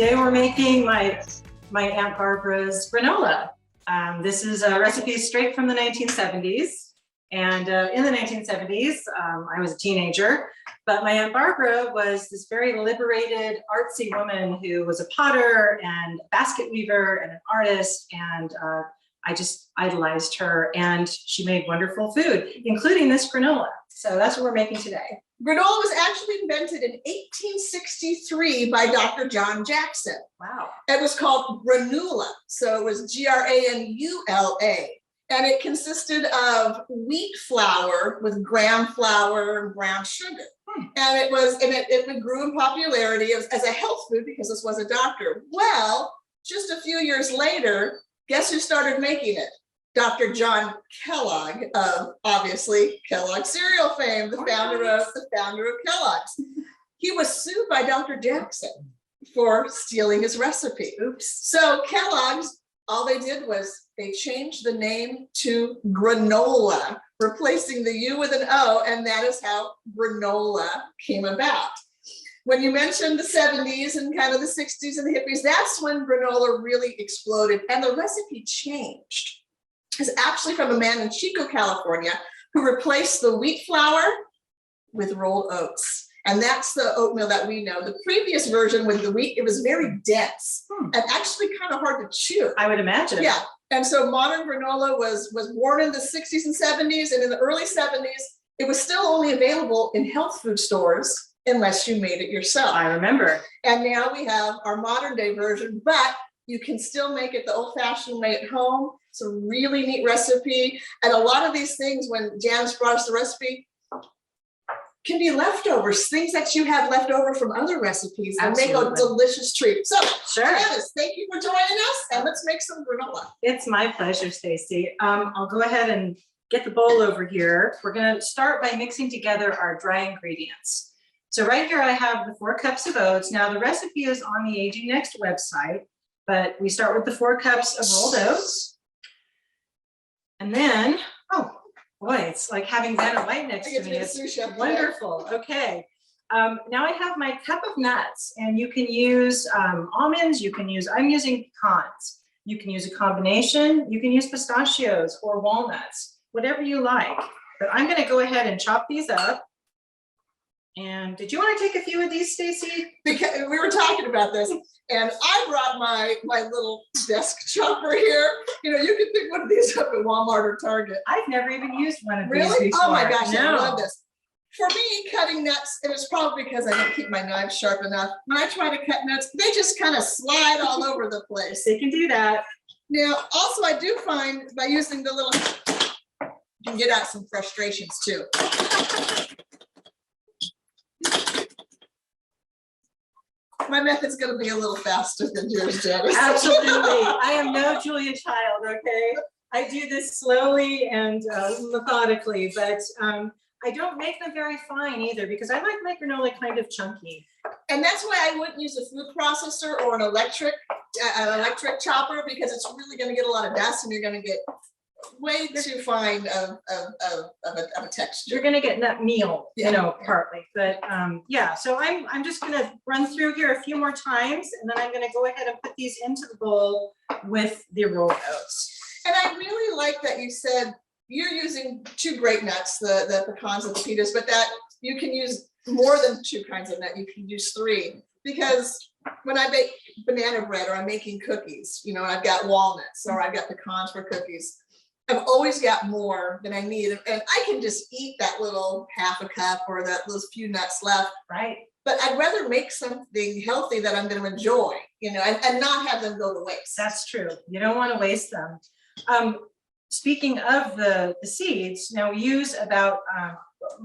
Today we're making my Aunt Barbara's granola. This is a recipe straight from the 1970s. And in the 1970s, I was a teenager, but my Aunt Barbara was this very liberated, artsy woman who was a potter and a basket weaver and an artist. And I just idolized her, and she made wonderful food, including this granola. So that's what we're making today. Granola was actually invented in 1863 by Dr. John Jackson. Wow. It was called Granola. So it was Granula. And it consisted of wheat flour with gram flour and brown sugar. And it grew in popularity as a health food because this was a doctor. Well, just a few years later, guess who started making it? Dr. John Kellogg of, obviously, Kellogg cereal fame, the founder of Kellogg's. He was sued by Dr. Jackson for stealing his recipe. Oops. So Kellogg's, all they did was they changed the name to granola, replacing the U with an O, and that is how granola came about. When you mentioned the 70s and kind of the 60s and the hippies, that's when granola really exploded, and the recipe changed. It's actually from a man in Chico, California, who replaced the wheat flour with rolled oats. And that's the oatmeal that we know. The previous version with the wheat, it was very dense and actually kind of hard to chew. I would imagine. Yeah. And so modern granola was born in the 60s and 70s. And in the early 70s, it was still only available in health food stores unless you made it yourself. I remember. And now we have our modern day version, but you can still make it the old fashioned way at home. It's a really neat recipe. And a lot of these things, when Janice brought us the recipe, can be leftovers, things that you have left over from other recipes and make a delicious treat. So, sure. Janice, thank you for joining us, and let's make some granola. It's my pleasure, Stacy. I'll go ahead and get the bowl over here. We're going to start by mixing together our dry ingredients. So right here I have the 4 cups of oats. Now the recipe is on the AgingNext website, but we start with the 4 cups of rolled oats. And then, oh boy, it's like having Vanna White next to me. It's wonderful. Okay. Now I have my cup of nuts, and you can use almonds. I'm using pecans. You can use a combination. You can use pistachios or walnuts, whatever you like. But I'm going to go ahead and chop these up. And did you want to take a few of these, Stacy? Because we were talking about this, and I brought my little desk chopper here. You know, you can pick one of these up at Walmart or Target. I've never even used one of these Really? before. Oh my gosh, no. I love this. For me, cutting nuts, it was probably because I don't keep my knives sharp enough. When I try to cut nuts, they just kind of slide all over the place. They can do that. Now, also, I do find by using the little, you can get out some frustrations too. My method's going to be a little faster than yours, Janice. Absolutely. I am no Julia Child, okay? I do this slowly and methodically, but I don't make them very fine either because I like my granola kind of chunky. And that's why I wouldn't use a food processor or an electric chopper, because it's really going to get a lot of dust and you're going to get way too fine of a texture. You're going to get nut meal, you know, partly, but yeah. So I'm just going to run through here a few more times, and then I'm going to go ahead and put these into the bowl with the rolled oats. And I really like that you said you're using 2 great nuts, the pecans and the peanuts, but that you can use more than 2 kinds of nut. You can use 3, because when I bake banana bread or I'm making cookies, you know, I've got walnuts or I've got pecans for cookies. I've always got more than I need, and I can just eat that little half a cup or those few nuts left. Right. But I'd rather make something healthy that I'm going to enjoy, you know, and not have them go to waste. That's true. You don't want to waste them. Speaking of the seeds, now we use about,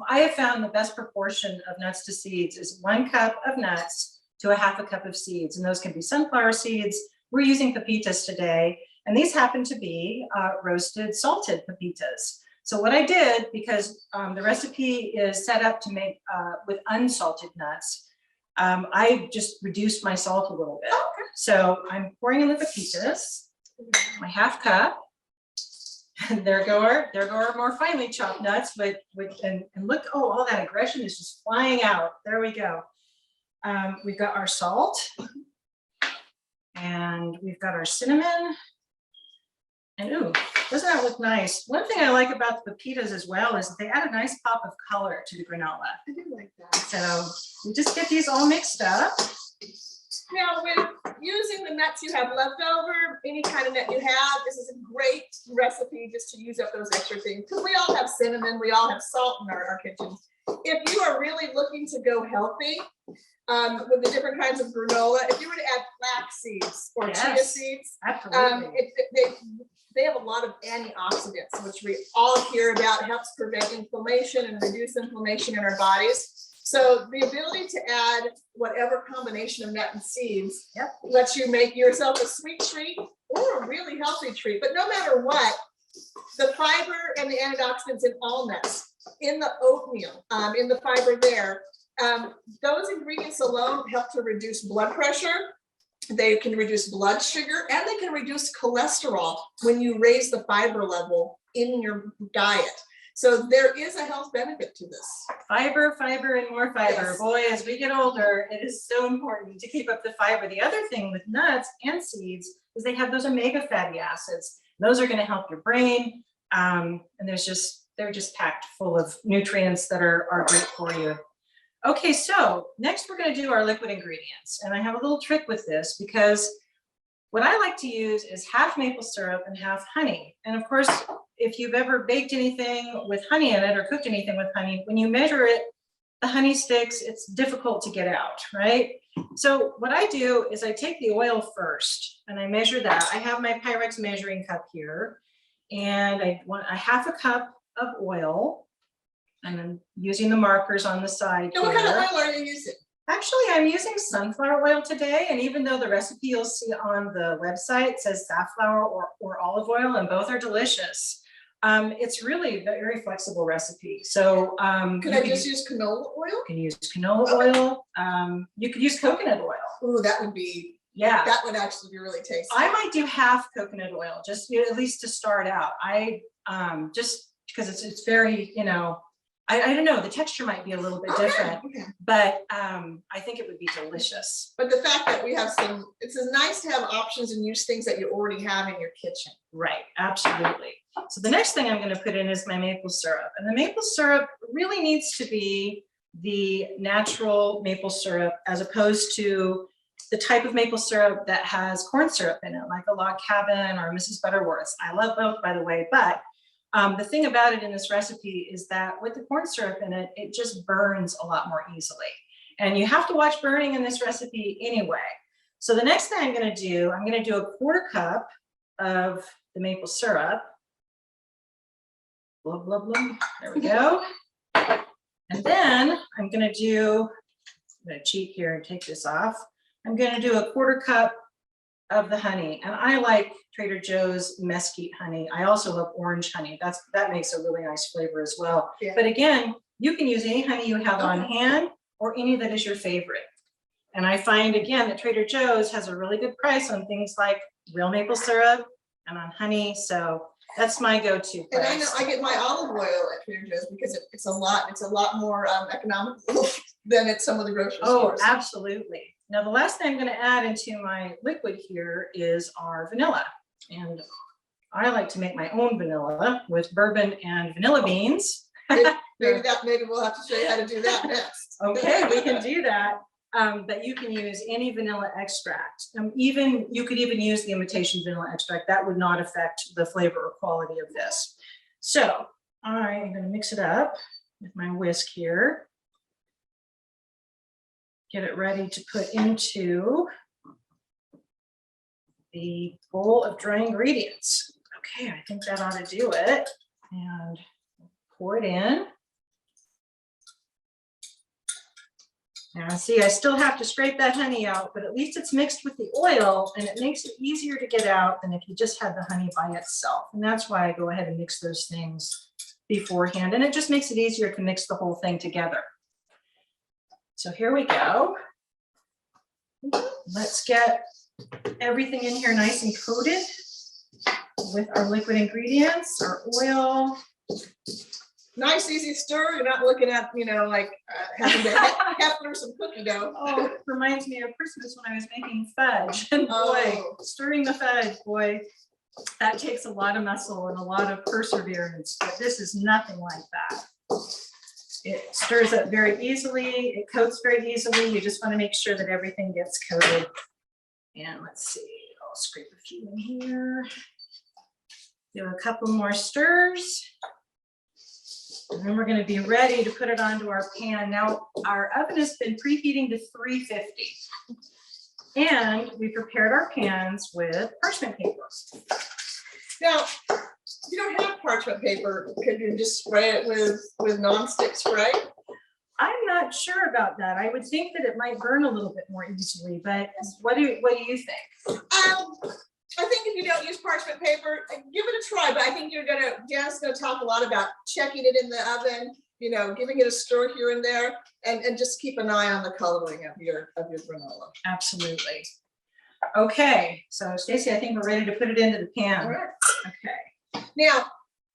I have found the best proportion of nuts to seeds is 1 cup of nuts to a half a cup of seeds. And those can be sunflower seeds. We're using pepitas today. And these happen to be roasted salted pepitas. So what I did, because the recipe is set up to make with unsalted nuts, I just reduced my salt a little bit. Okay. So I'm pouring in the pepitas, my half cup. And there go our more finely chopped nuts. And look, oh, all that aggression is just flying out. There we go. We've got our salt. And we've got our cinnamon. And ooh, doesn't that look nice? One thing I like about the pepitas as well is that they add a nice pop of color to the granola. I do like that. So we just get these all mixed up. Now, with using the nuts you have left over, any kind of nut you have, this is a great recipe just to use up those extra things. Because we all have cinnamon, we all have salt in our kitchens. If you are really looking to go healthy with the different kinds of granola, if you were to add flax seeds or chia seeds, Absolutely. they have a lot of antioxidants, which we all hear about, helps prevent inflammation and reduce inflammation in our bodies. So the ability to add whatever combination of nut and seeds lets you make yourself a sweet treat or a really healthy treat. But no matter what, the fiber and the antioxidants in all nuts, in the oatmeal, in the fiber there, those ingredients alone help to reduce blood pressure. They can reduce blood sugar and they can reduce cholesterol when you raise the fiber level in your diet. So there is a health benefit to this. Fiber, fiber, and more fiber. Yes. Boy, as we get older, it is so important to keep up the fiber. The other thing with nuts and seeds is they have those omega fatty acids. Those are going to help your brain. And they're just packed full of nutrients that are great for you. Okay, so next we're going to do our liquid ingredients. And I have a little trick with this because what I like to use is half maple syrup and half honey. And of course, if you've ever baked anything with honey in it or cooked anything with honey, when you measure it, the honey sticks, it's difficult to get out, right? So what I do is I take the oil first and I measure that. I have my Pyrex measuring cup here and I want a half a cup of oil and I'm using the markers on the side. Now, what kind of oil are you using? Actually, I'm using sunflower oil today, and even though the recipe you'll see on the website says safflower or olive oil, and both are delicious, it's really a very flexible recipe. So Could I just use canola oil? You can use canola oil. You could use coconut oil. Ooh, that would be, that would actually be really tasty. I might do half coconut oil, just at least to start out. I just because it's very, I don't know, the texture might be a little bit different, but I think it would be delicious. But the fact that we have it's nice to have options and use things that you already have in your kitchen. Right, absolutely. So the next thing I'm going to put in is my maple syrup. And the maple syrup really needs to be the natural maple syrup as opposed to the type of maple syrup that has corn syrup in it, like a Log Cabin or Mrs. Butterworth's. I love both, by the way, but the thing about it in this recipe is that with the corn syrup in it, it just burns a lot more easily. And you have to watch burning in this recipe anyway. So the next thing I'm going to do a 1/4 cup of the maple syrup. Blah, blah, blah. There we go. And then I'm going to cheat here and take this off. I'm going to do a 1/4 cup of the honey. And I like Trader Joe's mesquite honey. I also love orange honey. That makes a really nice flavor as well. Yeah. But again, you can use any honey you have on hand or any that is your favorite. And I find again that Trader Joe's has a really good price on things like real maple syrup and on honey. So that's my go-to place. And I know I get my olive oil at Trader Joe's because it's a lot more economical than at some of the grocery stores. Oh, absolutely. Now, the last thing I'm going to add into my liquid here is our vanilla. And I like to make my own vanilla with bourbon and vanilla beans. Maybe we'll have to show you how to do that next. Okay, we can do that. But you can use any vanilla extract. You could even use the imitation vanilla extract. That would not affect the flavor or quality of this. So I am going to mix it up with my whisk here. Get it ready to put into the bowl of dry ingredients. Okay, I think that ought to do it. And pour it in. Now see, I still have to scrape that honey out, but at least it's mixed with the oil and it makes it easier to get out than if you just had the honey by itself. And that's why I go ahead and mix those things beforehand. And it just makes it easier to mix the whole thing together. So here we go. Let's get everything in here nice and coated with our liquid ingredients, our oil. nice, easy stir. You're not looking at, like having to heffer some cookie dough. Oh, it reminds me of Christmas when I was making fudge. And boy, Oh. stirring the fudge, boy, that takes a lot of muscle and a lot of perseverance. But this is nothing like that. It stirs up very easily. It coats very easily. You just want to make sure that everything gets coated. And let's see, I'll scrape a few in here. Do a couple more stirs. And then we're going to be ready to put it onto our pan. Now, our oven has been preheating to 350. And we prepared our pans with parchment paper. Now, if you don't have parchment paper, could you just spray it with nonstick spray? I'm not sure about that. I would think that it might burn a little bit more easily, but what do you think? I think if you don't use parchment paper, give it a try, but I think Jan's gonna talk a lot about checking it in the oven, giving it a stir here and there, and just keep an eye on the coloring of your granola. Absolutely. Okay, so Stacy, I think we're ready to put it into the pan. All right. Okay. Now,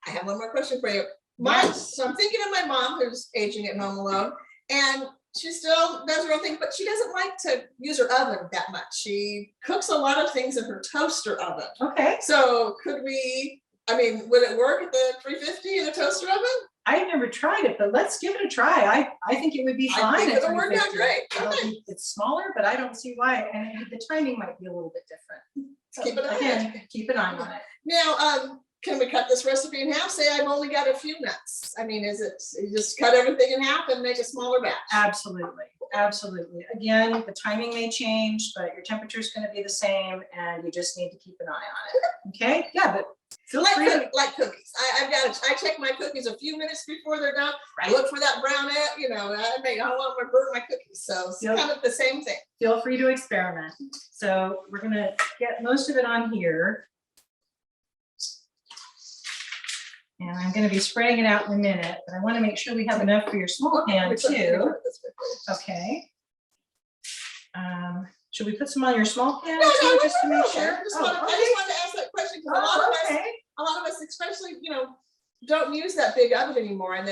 I have one more question for you. Yes. So I'm thinking of my mom who's aging at home alone, and she still does her own thing, but she doesn't like to use her oven that much. She cooks a lot of things in her toaster oven. Okay. So would it work at the 350 in the toaster oven? I've never tried it, but let's give it a try. I think it would be fine. I think at it'll work out 350. great. It's smaller, but I don't see why. And the timing might be a little bit different. So Keep an eye on again, it. keep an eye on it. Now, can we cut this recipe in half? Say I've only got a few nuts. Is it, you just cut everything in half and make a smaller batch? Absolutely. Absolutely. Again, the timing may change, but your temperature is going to be the same, and you just need to keep an eye on it. Okay? Yeah, but feel free to. Like cookies. I check my cookies a few minutes before they're done. Right. I look for that brown egg, I don't want to burn my cookies. So it's Yep. kind of the same thing. Feel free to experiment. So we're going to get most of it on here. And I'm going to be spraying it out in a minute, but I want to make sure we have enough for your small pan too. Okay. Should we put some on your small pan too, just to make sure? I just wanted to ask that question because a lot of us, especially, don't use that big oven anymore. And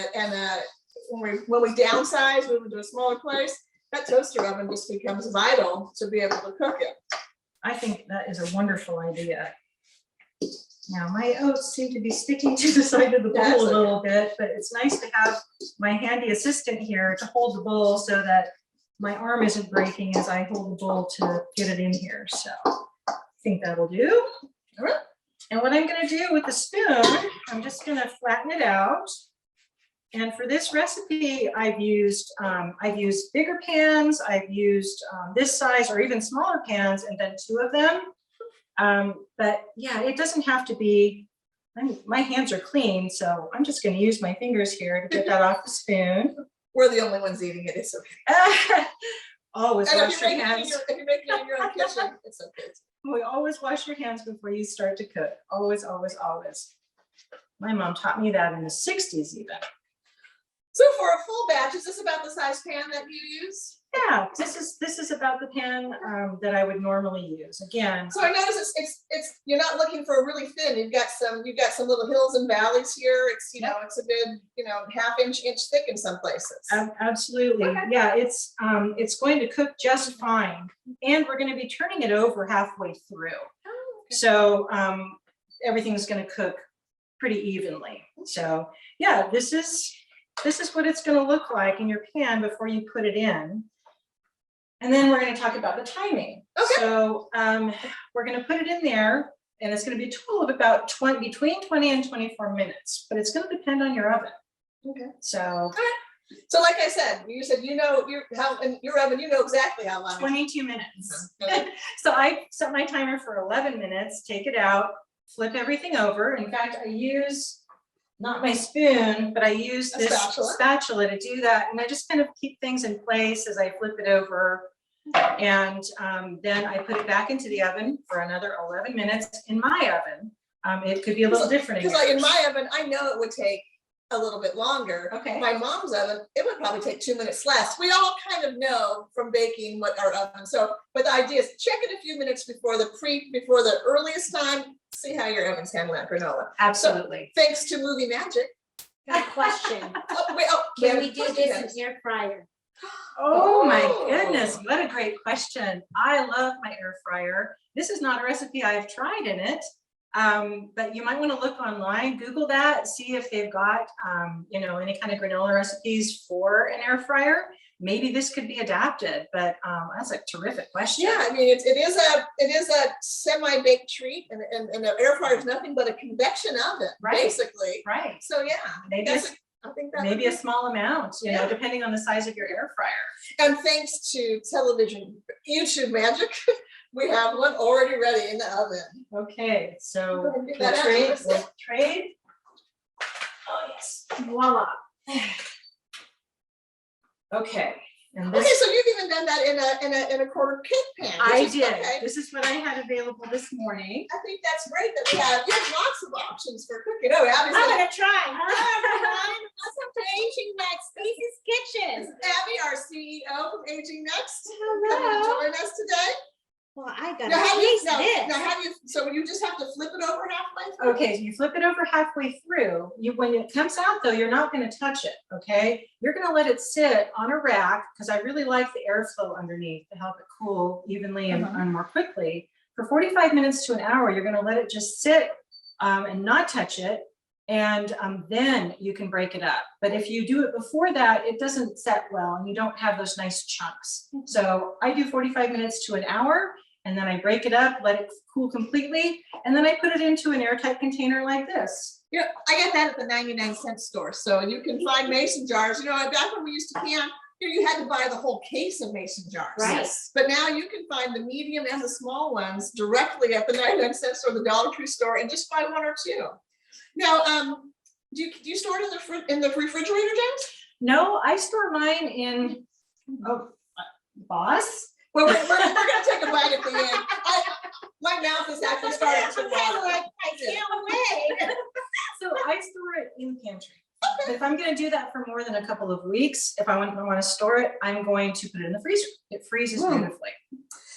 when we downsize, move into a smaller place, that toaster oven just becomes vital to be able to cook it. I think that is a wonderful idea. Now my oats seem to be sticking to the side of the bowl a little bit, but it's nice to have my handy assistant here to hold the bowl so that my arm isn't breaking as I hold the bowl to get it in here. So I think that'll do. All right. And what I'm going to do with the spoon, I'm just going to flatten it out. And for this recipe, I've used bigger pans. I've used this size or even smaller pans, and then 2 of them. But yeah, it doesn't have to be, my hands are clean, so I'm just going to use my fingers here to get that off the spoon. We're the only ones eating it. It's okay. Always And wash your hands. if you're making it in your own kitchen, it's okay. We always wash your hands before you start to cook. Always, always, always. My mom taught me that in the 60s even. So for a full batch, is this about the size pan that you use? Yeah, this is about the pan that I would normally use. Again. So I notice it's you're not looking for a really thin. You've got some little hills and valleys here. It's it's a good half-inch thick in some places. Absolutely. Okay. Yeah, it's going to cook just fine, and we're going to be turning it over halfway through. Oh, okay. So everything's going to cook pretty evenly. So yeah, this is what it's going to look like in your pan before you put it in. And then we're going to talk about the timing. Okay. So we're going to put it in there, and it's going to be a total of about between 20 and 24 minutes, but it's going to depend on your oven. Okay. So. So like I said, you said in your oven, exactly how long. 22 minutes. So I set my timer for 11 minutes, take it out, flip everything over. In fact, I use not my spoon, but I use this spatula to do that. And I just kind of keep things in place as I flip it over. And then I put it back into the oven for another 11 minutes in my oven. It could be a little different. Because like in my oven, I know it would take a little bit longer. Okay. My mom's oven, it would probably take 2 minutes less. We all kind of know from baking what our oven. So, but the idea is check it a few minutes before the earliest time. See how your oven's handling that granola. Absolutely. So, thanks to Movie Magic, Got a question. Can we do this in air fryer? Oh my Oh. goodness, what a great question. I love my air fryer. This is not a recipe I've tried in it, but you might want to look online, Google that, see if they've got, you know, any kind of granola recipes for an air fryer. Maybe this could be adapted, but that's a terrific question. Yeah, I mean, it is a semi-baked treat, and the air fryer is nothing but a convection oven, Right. basically. Right. So yeah, Maybe I think that maybe would a be- small amount, you know, Yeah. depending on the size of your air fryer. And thanks to television, YouTube magic, we have one already ready in the oven. Okay, so Go ahead and get we'll that out. trade, we'll trade. Oh, yes. Voila. Okay, and Okay, this, so you've even done that in a quarter cake pan. I which is did. okay. This is what I had available this morning. I think that's great that you have lots of options for cooking. Oh, I'm obviously, gonna try. Hi, everyone. Welcome to AgingNext, Stacy's Kitchen. Abby, our CEO from AgingNext, coming to Hello. join us today. Well, I gotta Now, how do you, taste now, this. now how do you, so you just have to flip it over halfway through? Okay, so you flip it over halfway through. When it comes out though, you're not gonna touch it, okay? You're gonna let it sit on a rack, because I really like the airflow underneath to help it cool evenly and more quickly. For 45 minutes to an hour, you're gonna let it just sit and not touch it. And then you can break it up. But if you do it before that, it doesn't set well and you don't have those nice chunks. So I do 45 minutes to an hour, and then I break it up, let it cool completely, and then I put it into an airtight container like this. Yeah, I got that at the 99-cent store. So you can find mason jars. You know, back when we used to can, you had to buy the whole case of mason jars. Right. Yes. But now you can find the medium and the small ones directly at the 99-cent store, the Dollar Tree store, and just buy one or two. Now, do you store it in the refrigerator, James? No, I store mine in, Boss? Well, we're gonna take a bite at the end. My mouth is actually starting to water. Like, I can't wait. So I store it in the pantry. But if I'm gonna do that for more than a couple of weeks, if I want to store it, I'm going to put it in the freezer. It freezes beautifully.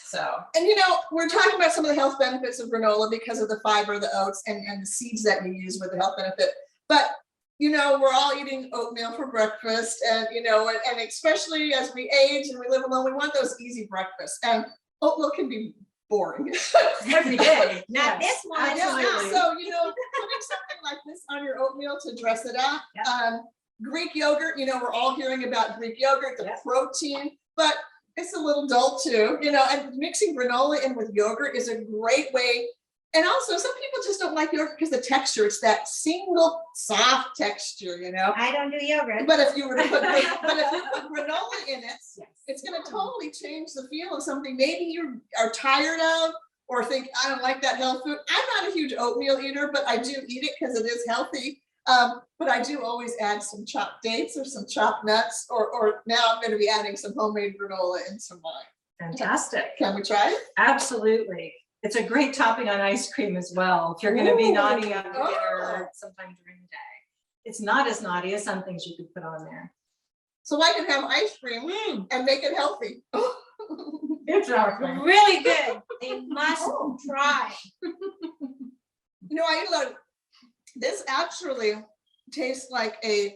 So. And you know, we're talking about some of the health benefits of granola because of the fiber, the oats, and the seeds that you use with the health benefit. But you know, we're all eating oatmeal for breakfast, and you know, and especially as we age and we live alone, we want those easy breakfasts. And oatmeal can be boring. Every day. Not this one. Absolutely. So, you know, putting something like this on your oatmeal to dress it up. Yep. Greek yogurt, you know, we're all hearing about Greek yogurt, the Yep. protein, but it's a little dull too, you know, and mixing granola in with yogurt is a great way. And also some people just don't like yogurt because the texture, it's that single soft texture, you know. I don't do yogurt. But if you were to put, granola in it, it's going to totally change the feel of something maybe you are tired of or think, I don't like that health food. I'm not a huge oatmeal eater, but I do eat it because it is healthy. But I do always add some chopped dates or some chopped nuts, or now I'm going to be adding some homemade granola into mine. Fantastic. Can we try it? Absolutely. It's a great topping on ice cream as well, if you're gonna be Ooh. naughty after dinner Oh. sometime during the day. It's not as naughty as some things you could put on there. So I can have ice cream and make it healthy. Exactly. Really good. They must try. You know, I eat a lot of, this actually tastes like a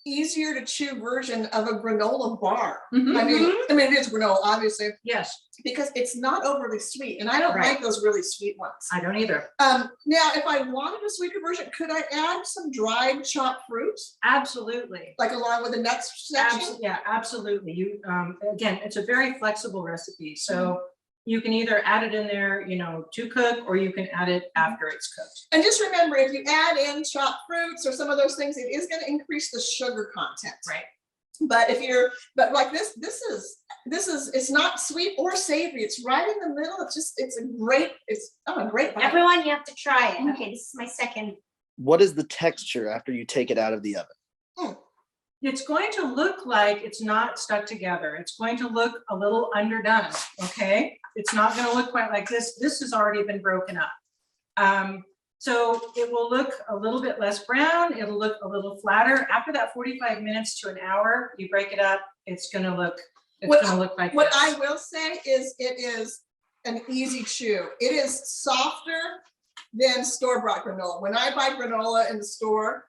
easier to chew version of a granola bar. Mhm. I mean, it is granola, obviously, Yes, because it's not overly sweet, and I don't Right. like those really sweet ones. I don't either. Now, if I wanted a sweeter version, could I add some dried chopped fruit, Absolutely. like along with the nuts section? Yeah, absolutely. You, again, it's a very flexible recipe. So you can either add it in there, you know, to cook, or you can add it after it's cooked. And just remember, if you add in chopped fruits or some of those things, it is going to increase the sugar content. Right. But like this is, it's not sweet or savory. It's right in the middle. It's a great bite. Everyone, you have to try it. Okay, this is my second. What is the texture after you take it out of the oven? It's going to look like it's not stuck together. It's going to look a little underdone, okay? It's not gonna look quite like this. This has already been broken up. So it will look a little bit less brown. It'll look a little flatter. After that 45 minutes to an hour, you break it up, it's gonna look like What this. I will say is it is an easy chew. It is softer than store-bought granola. When I buy granola in the store,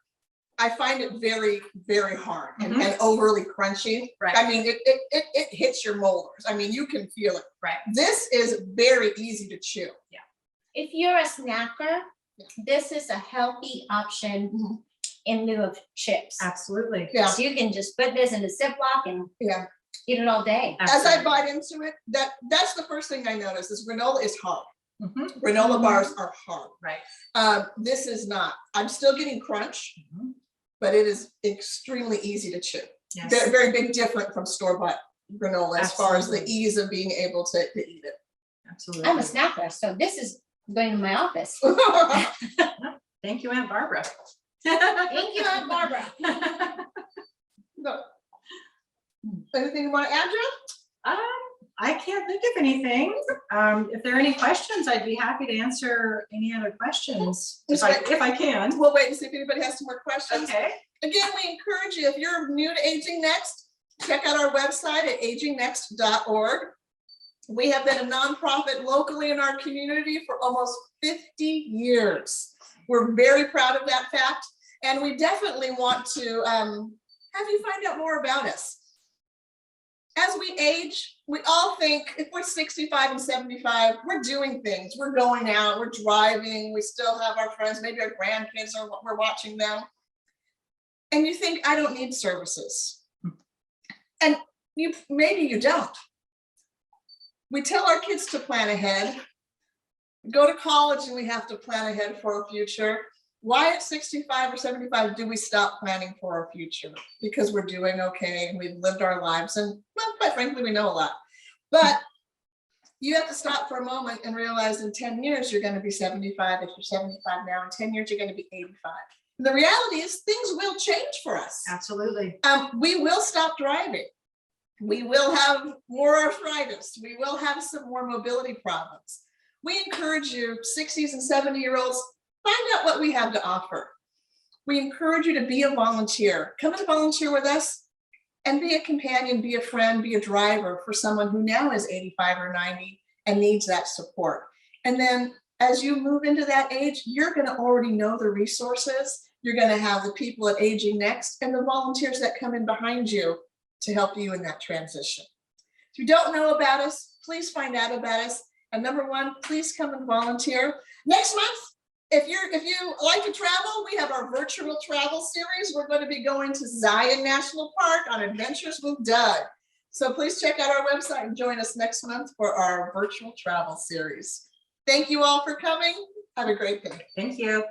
I find it very, very hard and, Mhm. and overly crunchy. Right. I mean, it hits your molars. I mean, you can feel it. Right. This is very easy to chew. If you're a snacker, Yeah. this is a healthy option Mhm. in lieu of chips. Absolutely. Yeah. So you can just put this in a Ziploc and Yeah. eat it all day. As I Absolutely. bite into it, that's the first thing I notice is granola is hard. Mhm. Granola Mhm. bars are hard. Right. This is not. I'm still getting crunch, Mhm. but it is extremely easy to chew. Yes. Very, very big different from store-bought granola as far as the Absolutely. ease of being able to eat it. Absolutely. I'm a snacker, so this is going to my office. Thank you, Aunt Barbara. Thank you, Aunt Barbara. No. Anything you want to add, Jen? I can't think of anything. If there are any questions, I'd be happy to answer any other questions if I can. We'll wait and see if anybody has some more questions. Okay. Again, we encourage you, if you're new to AgingNext, check out our website at agingnext.org. We have been a nonprofit locally in our community for almost 50 years. We're very proud of that fact, and we definitely want to have you find out more about us. As we age, we all think if we're 65 and 75, we're doing things. We're going out, we're driving, we still have our friends, maybe our grandkids are we're watching them. And you think, I don't need services. And maybe you don't. We tell our kids to plan ahead. Go to college and we have to plan ahead for our future. Why at 65 or 75 do we stop planning for our future? Because we're doing okay and we've lived our lives, and well, quite frankly, we know a lot. But you have to stop for a moment and realize in 10 years, you're going to be 75. If you're 75 now, in 10 years, you're going to be 85. And the reality is things will change for us. Absolutely. We will stop driving. We will have more arthritis. We will have some more mobility problems. We encourage you, 60s and 70-year-olds, find out what we have to offer. We encourage you to be a volunteer. Come and volunteer with us and be a companion, be a friend, be a driver for someone who now is 85 or 90 and needs that support. And then as you move into that age, you're going to already know the resources. You're going to have the people at AgingNext and the volunteers that come in behind you to help you in that transition. If you don't know about us, please find out about us. And number one, please come and volunteer. Next month, if you like to travel, we have our virtual travel series. We're going to be going to Zion National Park on Adventures with Doug. So please check out our website and join us next month for our virtual travel series. Thank you all for coming. Have a great day. Thank you.